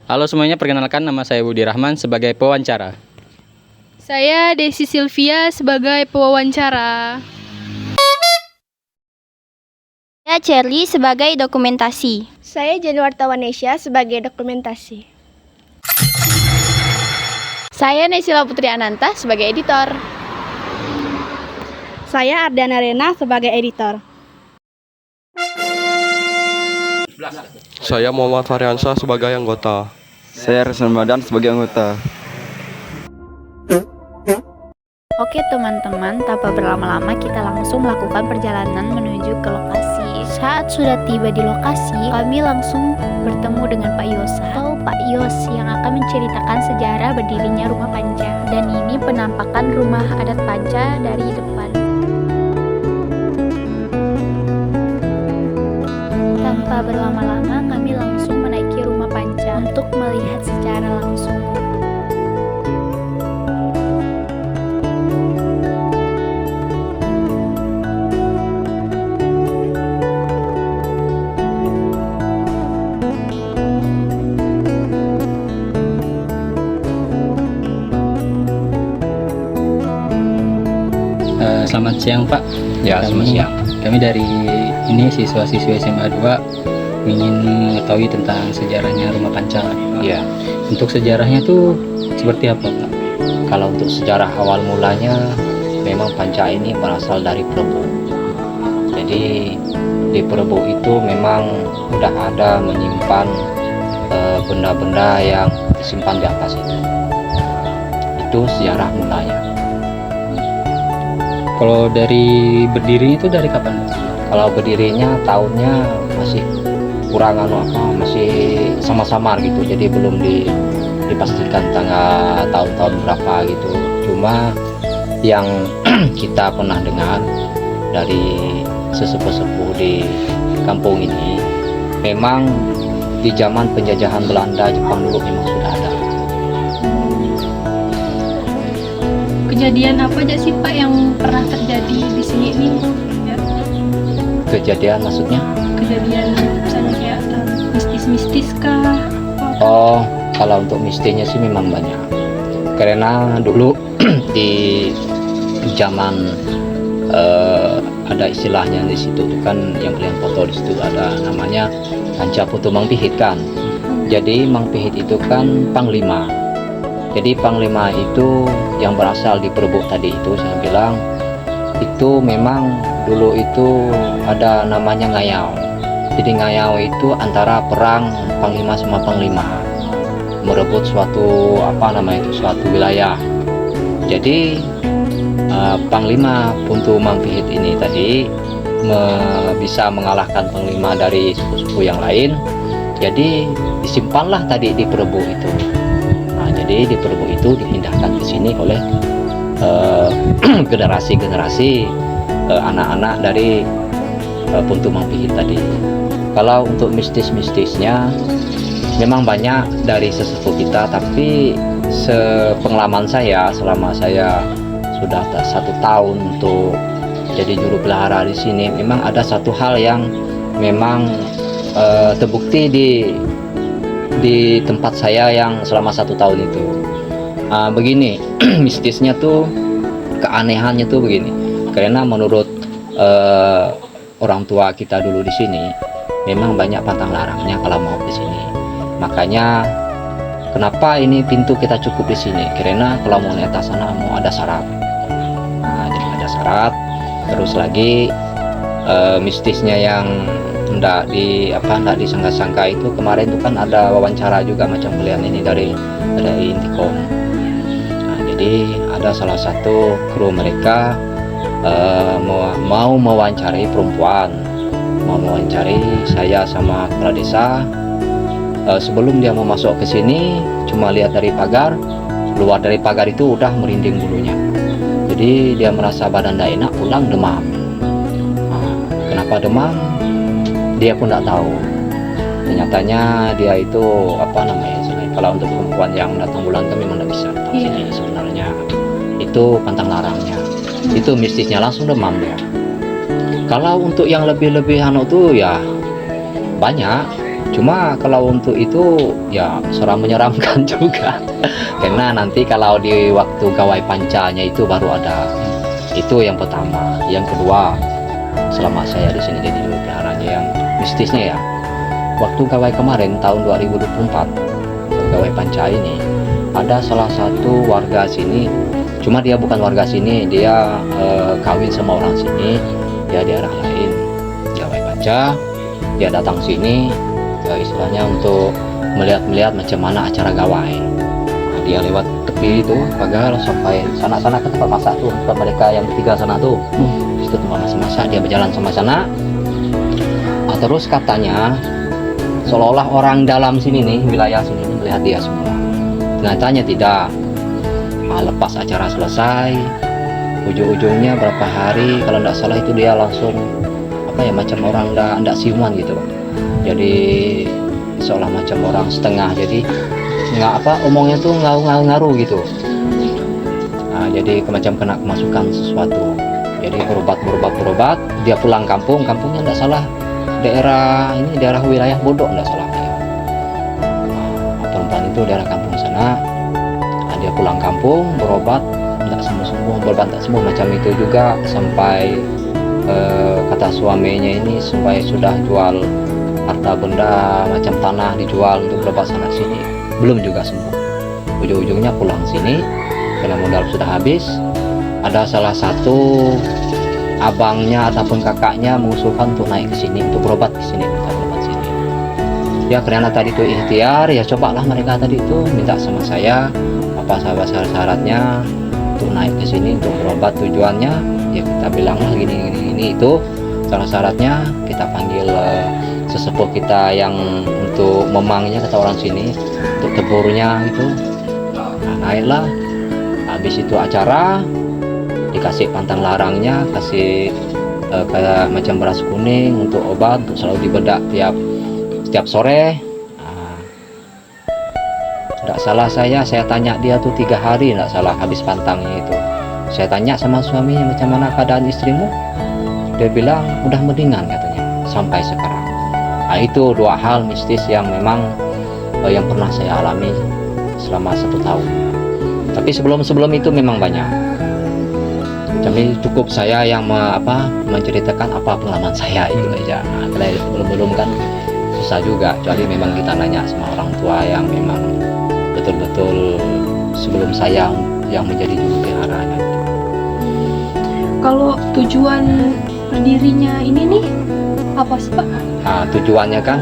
Halo semuanya, perkenalkan nama saya Budi Rahman sebagai pewawancara. Saya Desi Sylvia sebagai pewawancara. Saya Cherly sebagai dokumentasi. Saya Januarta Wanesya sebagai dokumentasi. Saya Naysila Putri Ananta sebagai editor. Saya Ardana Rena sebagai editor. Saya Muhammad Fahriansyah sebagai anggota. Saya Rizal Ramadan sebagai anggota. Oke teman-teman, tanpa berlama-lama kita langsung melakukan perjalanan menuju ke lokasi. Saat sudah tiba di lokasi, kami langsung bertemu dengan Pak Yosa atau Pak Yos yang akan menceritakan sejarah berdirinya rumah Panca. Dan ini penampakan rumah adat Panca dari depan. Tanpa berlama-lama, kami langsung menaiki rumah Panca untuk melihat secara langsung. Selamat siang Pak. Ya, selamat siang. Kami dari siswa-siswi SMA 2 ingin mengetahui tentang sejarahnya rumah Panca. Ya, Untuk sejarahnya tuh seperti apa Pak? kalau untuk sejarah awal mulanya memang Panca ini berasal dari Perebo. Jadi di Perebo itu memang udah ada menyimpan benda-benda yang disimpan di atas itu. Itu sejarah mulanya. Kalau dari berdiri itu dari kapan Pak? Kalau berdirinya tahunnya masih kurang masih sama-samar gitu. Jadi belum dipastikan tanggal tahun-tahun berapa gitu. Cuma yang kita pernah dengar dari sesepuh-sepuh di kampung ini, memang di zaman penjajahan Belanda Jepang dulu memang sudah ada. Kejadian apa aja sih Pak yang pernah terjadi di sini nih? Ya, Kejadian maksudnya? kejadian misalnya kayak mistis-mistis kah? Oh, kalau untuk mistisnya sih memang banyak. Karena dulu di zaman ada istilahnya di situ tuh kan, yang kalian foto di situ ada namanya Panca Putu Mang Pihit kan. Jadi Mang Pihit itu kan panglima. Jadi panglima itu yang berasal di Perebo tadi itu saya bilang itu memang dulu itu ada namanya ngayau. Jadi ngayau itu antara perang panglima sama panglima merebut suatu suatu wilayah. Jadi panglima Putu Mang Pihit ini tadi bisa mengalahkan panglima dari suku-suku yang lain. Jadi disimpanlah tadi di Perebo itu. Nah, jadi di Perebo itu dipindahkan ke sini oleh generasi-generasi anak-anak dari Putu Mang Pihit tadi. Kalau untuk mistis-mistisnya memang banyak dari sesepuh kita, tapi sepengalaman saya selama saya sudah 1 tahun untuk jadi juru pelihara di sini, memang ada satu hal yang memang terbukti di tempat saya yang selama 1 tahun itu. Begini, mistisnya tuh, keanehannya tuh begini. Karena menurut orang tua kita dulu di sini, memang banyak pantang larangnya kalau mau di sini. Makanya kenapa ini pintu kita cukup di sini? Karena kalau mau naik atas sana mau ada syarat. Nah, jadi ada syarat. Terus lagi mistisnya yang enggak disangka-sangka itu, kemarin itu kan ada wawancara juga macam kalian ini dari Intikom. Nah, jadi ada salah satu kru mereka mau mewawancari perempuan, mau mewawancari saya sama kepala desa. Sebelum dia mau masuk ke sini, cuma lihat dari pagar, keluar dari pagar itu udah merinding bulunya. Jadi dia merasa badan tidak enak, pulang demam. Nah, kenapa demam? Dia pun tidak tahu. Ternyatanya dia itu kalau untuk perempuan yang datang bulan itu memang tidak bisa datang sini sebenarnya. Itu pantang larangnya. Itu mistisnya, langsung demam dia. Kalau untuk yang lebih tuh ya banyak. Cuma kalau untuk itu ya seram menyeramkan juga. Karena nanti kalau di waktu gawai pancanya itu baru ada. Itu yang pertama. Yang kedua, selama saya di sini jadi juru peliharanya yang mistisnya ya. Waktu gawai kemarin tahun 2024, gawai panca ini ada salah satu warga sini. Cuma dia bukan warga sini, dia kawin sama orang sini, ya daerah lain. Gawai panca, dia datang sini, ya istilahnya untuk melihat-melihat macam mana acara gawai. Nah, dia lewat tepi itu pagar sampai sana-sana ke tempat masak tuh, tempat mereka yang bertiga sana tuh. Itu tempat masak-masak, dia berjalan sama sana. Nah, terus katanya seolah-olah orang dalam sini nih, wilayah sini nih, melihat dia semua. Nyatanya tidak. Nah, lepas acara selesai, ujung-ujungnya berapa hari kalau tidak salah itu dia langsung apa ya, macam orang ndak siuman gitu. Jadi seolah macam orang setengah, jadi nggak apa, omongnya tuh ngaruh gitu. Nah, jadi macam kena kemasukan sesuatu. Jadi berobat, dia pulang kampungnya ndak salah daerah ini, daerah wilayah Bodok ndak salah ya. Nah, perempuan itu daerah kampung sana. Nah, dia pulang kampung berobat ndak sembuh, berobat ndak sembuh macam itu juga sampai kata suaminya ini sampai sudah jual harta benda macam tanah, dijual untuk berobat sana sini, belum juga sembuh. Ujung-ujungnya pulang sini karena modal sudah habis. Ada salah satu abangnya ataupun kakaknya mengusulkan untuk naik ke sini untuk berobat ke sini, minta berobat sini. Ya karena tadi itu ikhtiar, ya cobalah mereka tadi itu minta sama saya apa syarat-syaratnya untuk naik ke sini untuk berobat. Tujuannya ya kita bilanglah gini itu syarat-syaratnya. Kita panggil sesepuh kita yang untuk memangnya, kata orang sini, untuk teburnya gitu. Nah, naiklah. Habis itu acara dikasih pantang larangnya, kasih kayak macam beras kuning untuk obat, untuk selalu dibedak setiap sore. Tidak salah saya tanya dia tuh 3 hari tidak salah habis pantangnya itu. Saya tanya sama suaminya, macam mana keadaan istrimu? Dia bilang udah mendingan katanya sampai sekarang. Nah, itu 2 hal mistis yang memang yang pernah saya alami selama 1 tahun. Tapi sebelum itu memang banyak. Tapi cukup saya yang menceritakan apa pengalaman saya itu aja. Nah, kalau belum kan susah juga. Kecuali memang kita nanya sama orang tua yang memang betul-betul sebelum saya yang menjadi juru peliharanya. Kalau tujuan berdirinya ini nih apa sih Pak? Nah, tujuannya kan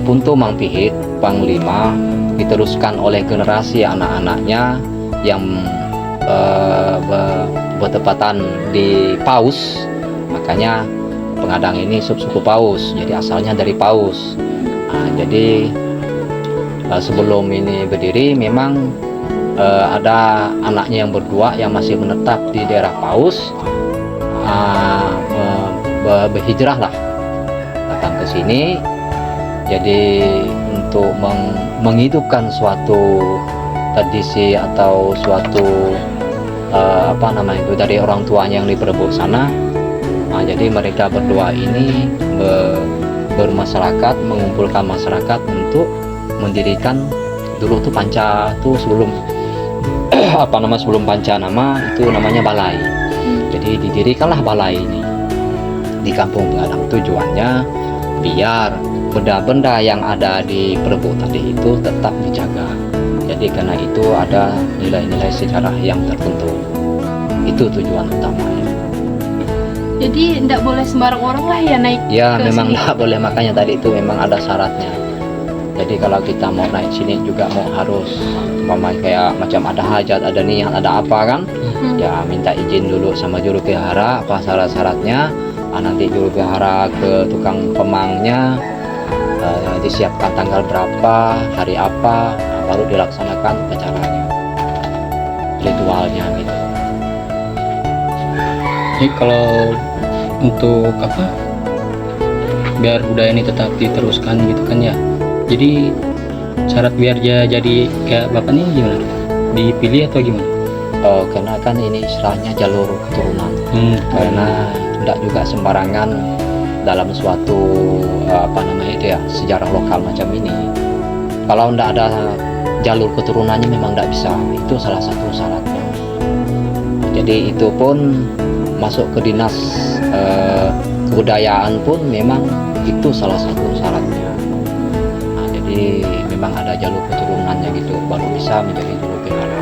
Puntu Mang Pihit Panglima diteruskan oleh generasi anak-anaknya yang bertepatan di Paus, makanya pengadang ini suku Paus, jadi asalnya dari Paus. Nah, jadi sebelum ini berdiri memang ada anaknya yang berdua yang masih menetap di daerah Paus, berhijrah lah datang ke sini. Jadi untuk menghidupkan suatu tradisi atau suatu dari orang tuanya yang diperebut sana. Nah, jadi mereka berdua ini bermasyarakat, mengumpulkan masyarakat untuk mendirikan dulu tuh panca tuh sebelum sebelum panca nama itu namanya balai. Jadi didirikanlah balai ini di Kampung Pengadang. Tujuannya biar benda-benda yang ada di perebut tadi itu tetap dijaga. Jadi karena itu ada nilai-nilai sejarah yang tertentu. Itu tujuan utamanya. Jadi tidak boleh sembarang orang lah ya naik Ya ke memang sini. tidak boleh, makanya tadi itu memang ada syaratnya. Jadi kalau kita mau naik sini juga mau harus kayak macam ada hajat, ada niat, ada apa kan, ya minta izin dulu sama juru pelihara apa syarat-syaratnya. Nanti juru pelihara ke tukang pemangnya, disiapkan tanggal berapa, hari apa, baru dilaksanakan acaranya, ritualnya gitu. Jadi kalau untuk biar budaya ini tetap diteruskan gitu kan ya, jadi syarat biar dia jadi kayak bapak nih gimana? Dipilih atau gimana? Karena kan ini istilahnya jalur keturunan. Karena tidak juga sembarangan dalam suatu sejarah lokal macam ini. Kalau tidak ada jalur keturunannya memang tidak bisa, itu salah satu syaratnya. Jadi itu pun masuk ke dinas kebudayaan pun memang itu salah satu syaratnya. Nah, jadi memang ada jalur keturunannya gitu, baru bisa menjadi juru bicara.